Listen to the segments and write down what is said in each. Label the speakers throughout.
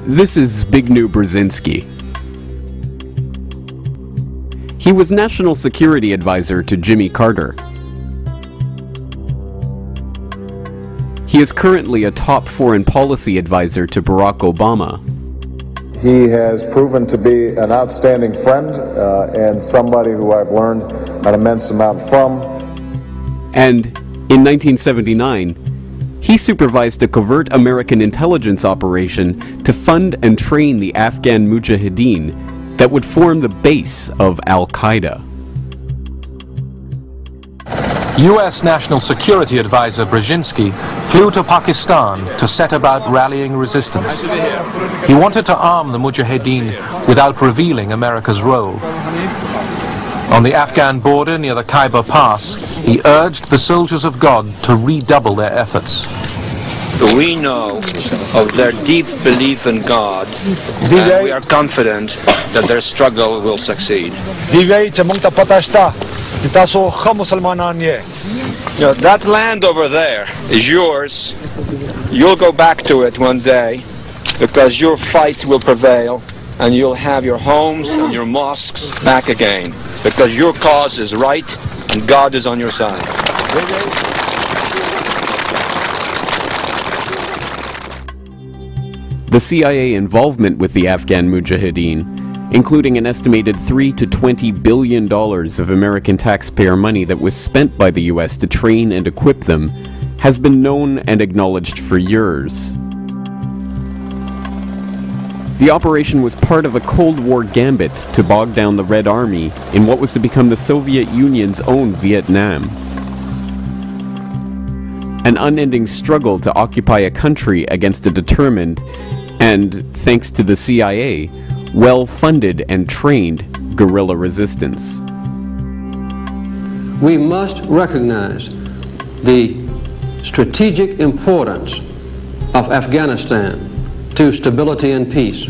Speaker 1: This is Zbigniew Brzezinski. He was National Security Advisor to Jimmy Carter. He is currently a top foreign policy advisor to Barack Obama.
Speaker 2: He has proven to be an outstanding friend and somebody who I've learned an immense amount from.
Speaker 1: And in 1979, he supervised a covert American intelligence operation to fund and train the Afghan Mujahideen that would form the base of Al-Qaeda.
Speaker 3: U.S. National Security Advisor Brzezinski flew to Pakistan to set about rallying resistance. He wanted to arm the Mujahideen without revealing America's role. On the Afghan border near the Khyber Pass, he urged the soldiers of God to redouble their efforts.
Speaker 4: We know of their deep belief in God, and we are confident that their struggle will succeed. That land over there is yours. You'll go back to it one day because your fight will prevail and you'll have your homes and your mosques back again because your cause is right and God is on your side.
Speaker 1: The CIA involvement with the Afghan Mujahideen, including an estimated $3 to $20 billion of American taxpayer money that was spent by the US to train and equip them, has been known and acknowledged for years. The operation was part of a Cold War gambit to bog down the Red Army in what was to become the Soviet Union's own Vietnam. An unending struggle to occupy a country against a determined, and, thanks to the CIA, well-funded and trained guerrilla resistance.
Speaker 5: We must recognize the strategic importance of Afghanistan to stability and peace.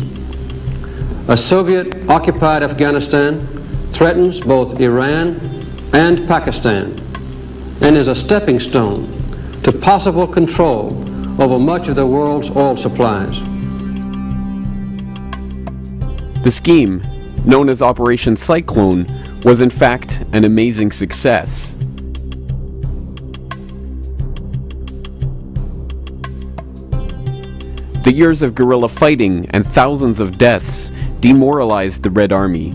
Speaker 5: A Soviet-occupied Afghanistan threatens both Iran and Pakistan and is a stepping stone to possible control over much of the world's oil supplies.
Speaker 1: The scheme, known as Operation Cyclone, was in fact an amazing success. The years of guerrilla fighting and thousands of deaths demoralized the Red Army,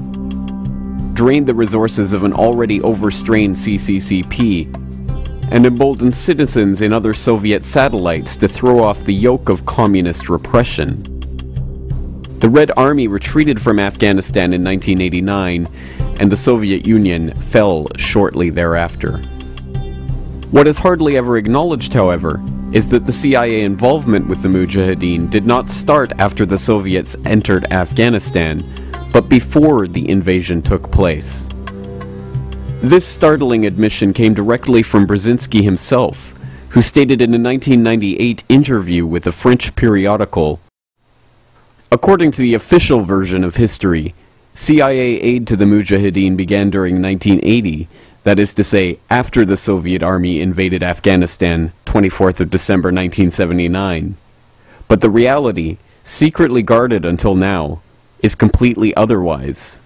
Speaker 1: drained the resources of an already overstrained CCCP, and emboldened citizens in other Soviet satellites to throw off the yoke of communist repression. The Red Army retreated from Afghanistan in 1989, and the Soviet Union fell shortly thereafter. What is hardly ever acknowledged, however, is that the CIA involvement with the Mujahideen did not start after the Soviets entered Afghanistan, but before the invasion took place. This startling admission came directly from Brzezinski himself, who stated in a 1998 interview with a French periodical, "According to the official version of history, CIA aid to the Mujahideen began during 1980, that is to say, after the Soviet Army invaded Afghanistan, 24th of December 1979. But the reality, secretly guarded until now, is completely otherwise.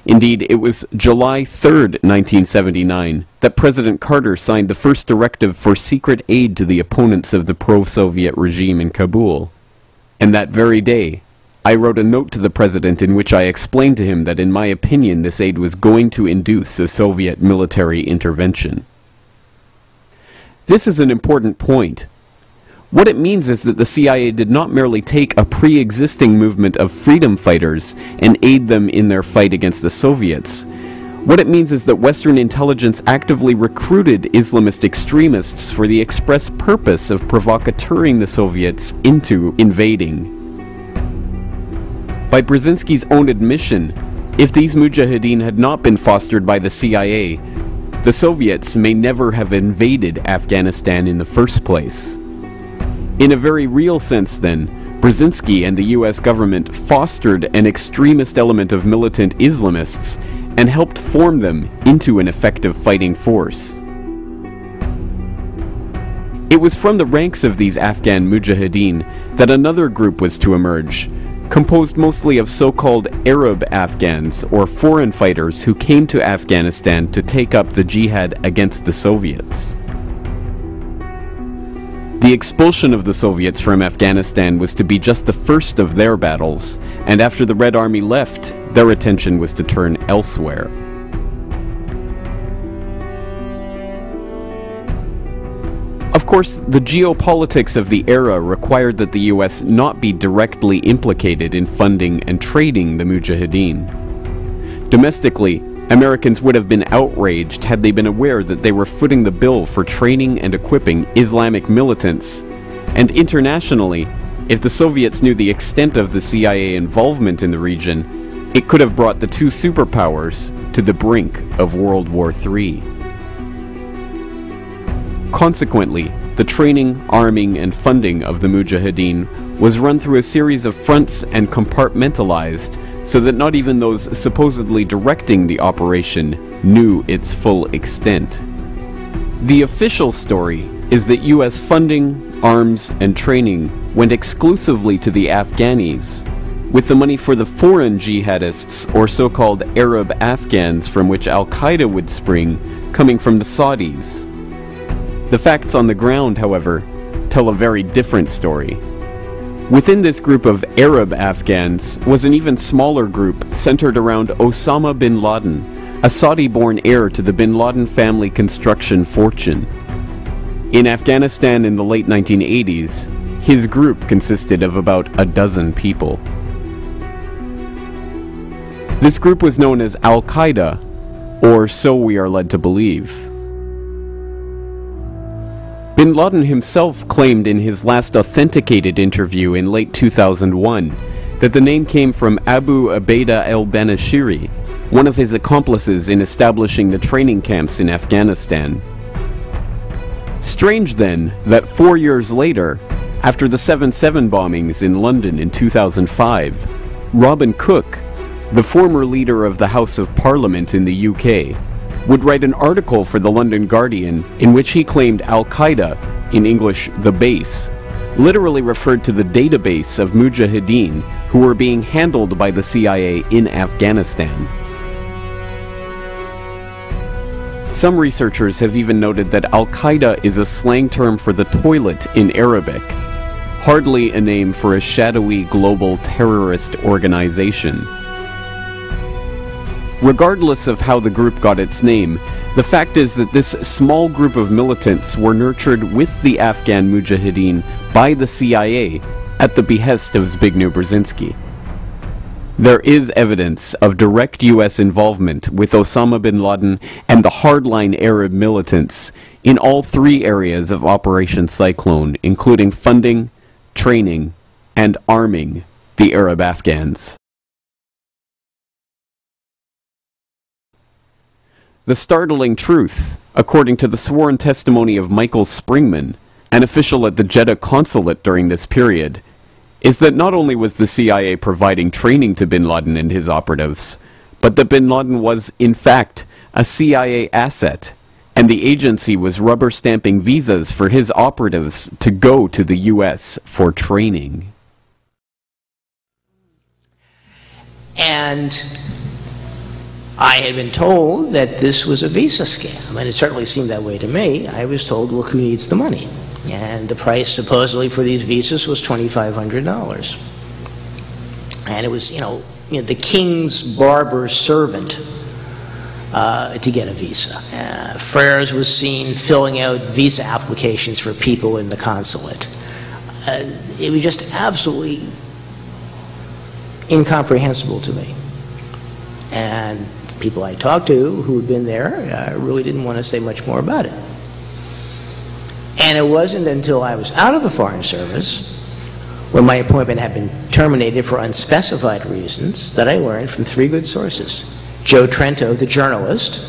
Speaker 1: Indeed, it was July 3rd, 1979, that President Carter signed the first directive for secret aid to the opponents of the pro-Soviet regime in Kabul. And that very day, I wrote a note to the President in which I explained to him that in my opinion this aid was going to induce a Soviet military intervention." This is an important point. What it means is that the CIA did not merely take a pre-existing movement of freedom fighters and aid them in their fight against the Soviets. What it means is that Western intelligence actively recruited Islamist extremists for the express purpose of provocateuring the Soviets into invading. By Brzezinski's own admission, if these Mujahideen had not been fostered by the CIA, the Soviets may never have invaded Afghanistan in the first place. In a very real sense, then, Brzezinski and the US government fostered an extremist element of militant Islamists and helped form them into an effective fighting force. It was from the ranks of these Afghan Mujahideen that another group was to emerge, composed mostly of so-called Arab Afghans, or foreign fighters who came to Afghanistan to take up the jihad against the Soviets. The expulsion of the Soviets from Afghanistan was to be just the first of their battles, and after the Red Army left, their attention was to turn elsewhere. Of course, the geopolitics of the era required that the US not be directly implicated in funding and trading the Mujahideen. Domestically, Americans would have been outraged had they been aware that they were footing the bill for training and equipping Islamic militants, and internationally, if the Soviets knew the extent of the CIA involvement in the region, it could have brought the two superpowers to the brink of World War III. Consequently, the training, arming, and funding of the Mujahideen was run through a series of fronts and compartmentalized so that not even those supposedly directing the operation knew its full extent. The official story is that US funding, arms, and training went exclusively to the Afghanis, with the money for the foreign jihadists, or so-called Arab Afghans from which Al-Qaeda would spring, coming from the Saudis. The facts on the ground, however, tell a very different story. Within this group of Arab Afghans was an even smaller group centered around Osama bin Laden, a Saudi-born heir to the bin Laden family construction fortune. In Afghanistan in the late 1980s, his group consisted of about a dozen people. This group was known as Al-Qaeda, or so we are led to believe. Bin Laden himself claimed in his last authenticated interview in late 2001 that the name came from Abu Ubaidah al-Banashiri, one of his accomplices in establishing the training camps in Afghanistan. Strange then that 4 years later, after the 7/7 bombings in London in 2005, Robin Cook, the former leader of the House of Parliament in the UK, would write an article for the London Guardian in which he claimed Al-Qaeda, in English the base, literally referred to the database of Mujahideen who were being handled by the CIA in Afghanistan. Some researchers have even noted that Al-Qaeda is a slang term for the toilet in Arabic, hardly a name for a shadowy global terrorist organization. Regardless of how the group got its name, the fact is that this small group of militants were nurtured with the Afghan Mujahideen by the CIA at the behest of Zbigniew Brzezinski. There is evidence of direct US involvement with Osama bin Laden and the hardline Arab militants in all three areas of Operation Cyclone, including funding, training, and arming the Arab Afghans. The startling truth, according to the sworn testimony of Michael Springman, an official at the Jeddah consulate during this period, is that not only was the CIA providing training to bin Laden and his operatives, but that bin Laden was, in fact, a CIA asset, and the agency was rubber stamping visas for his operatives to go to the US for training.
Speaker 6: And I had been told that this was a visa scam, and it certainly seemed that way to me. I was told, look, who needs the money? And the price supposedly for these visas was $2,500. And it was, you know, the king's barber servant to get a visa. Freres was seen filling out visa applications for people in the consulate. It was just absolutely incomprehensible to me. And people I talked to who had been there really didn't want to say much more about it. And it wasn't until I was out of the Foreign Service, when my appointment had been terminated for unspecified reasons, that I learned from three good sources. Joe Trento, the journalist,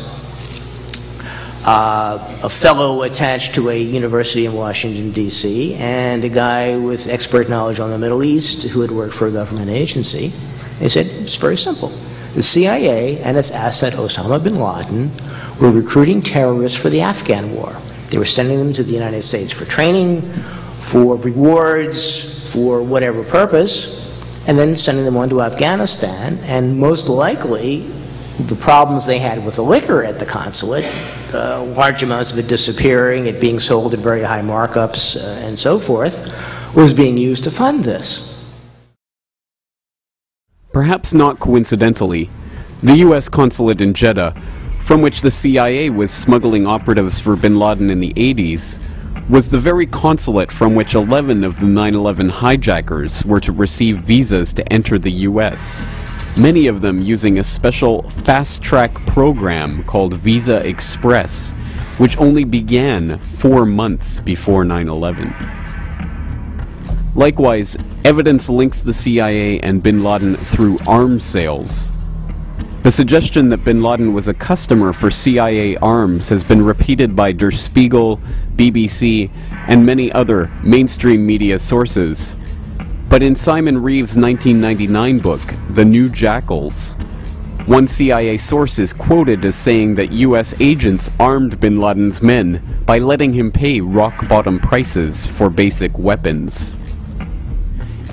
Speaker 6: a fellow attached to a university in Washington, D.C., and a guy with expert knowledge on the Middle East who had worked for a government agency. They said, it's very simple. The CIA and its asset Osama bin Laden were recruiting terrorists for the Afghan war. They were sending them to the United States for training, for rewards, for whatever purpose, and then sending them on to Afghanistan, and most likely the problems they had with the liquor at the consulate, large amounts of it disappearing, it being sold at very high markups, and so forth, was being used to fund this.
Speaker 1: Perhaps not coincidentally, the U.S. consulate in Jeddah, from which the CIA was smuggling operatives for bin Laden in the 80s, was the very consulate from which 11 of the 9/11 hijackers were to receive visas to enter the U.S., many of them using a special fast-track program called Visa Express, which only began 4 months before 9/11. Likewise, evidence links the CIA and bin Laden through arms sales. The suggestion that bin Laden was a customer for CIA arms has been repeated by Der Spiegel, BBC, and many other mainstream media sources. But in Simon Reeve's 1999 book, The New Jackals, one CIA source is quoted as saying that US agents armed bin Laden's men by letting him pay rock-bottom prices for basic weapons.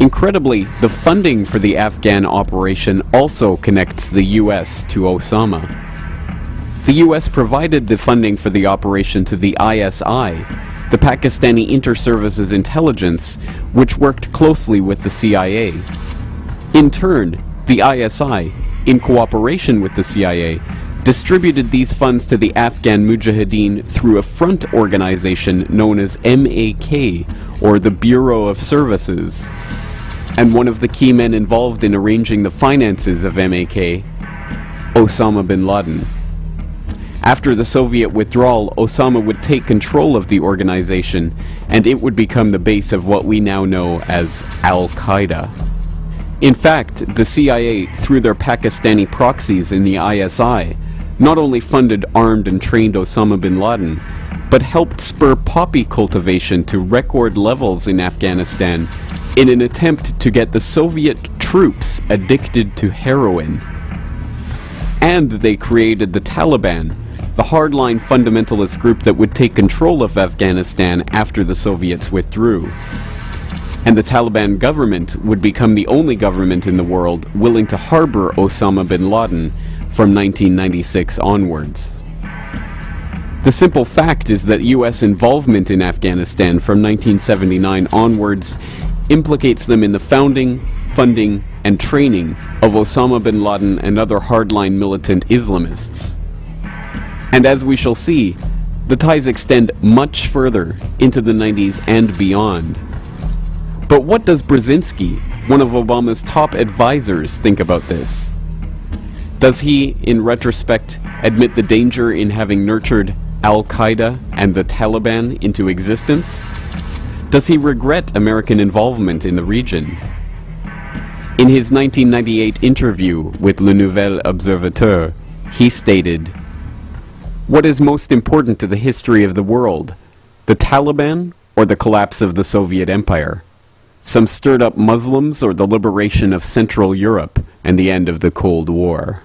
Speaker 1: Incredibly, the funding for the Afghan operation also connects the US to Osama. The US provided the funding for the operation to the ISI, the Pakistani Inter-Services Intelligence, which worked closely with the CIA. In turn, the ISI, in cooperation with the CIA, distributed these funds to the Afghan Mujahideen through a front organization known as MAK, or the Bureau of Services. And one of the key men involved in arranging the finances of MAK, Osama bin Laden. After the Soviet withdrawal, Osama would take control of the organization, and it would become the base of what we now know as Al-Qaeda. In fact, the CIA, through their Pakistani proxies in the ISI, not only funded, armed, and trained Osama bin Laden, but helped spur poppy cultivation to record levels in Afghanistan in an attempt to get the Soviet troops addicted to heroin. And they created the Taliban, the hardline fundamentalist group that would take control of Afghanistan after the Soviets withdrew. And the Taliban government would become the only government in the world willing to harbor Osama bin Laden from 1996 onwards. The simple fact is that US involvement in Afghanistan from 1979 onwards implicates them in the founding, funding, and training of Osama bin Laden and other hardline militant Islamists. And as we shall see, the ties extend much further into the 90s and beyond. But what does Brzezinski, one of Obama's top advisors, think about this? Does he, in retrospect, admit the danger in having nurtured Al-Qaeda and the Taliban into existence? Does he regret American involvement in the region? In his 1998 interview with Le Nouvel Observateur, he stated, "What is most important to the history of the world, the Taliban or the collapse of the Soviet Empire? Some stirred up Muslims or the liberation of Central Europe and the end of the Cold War?"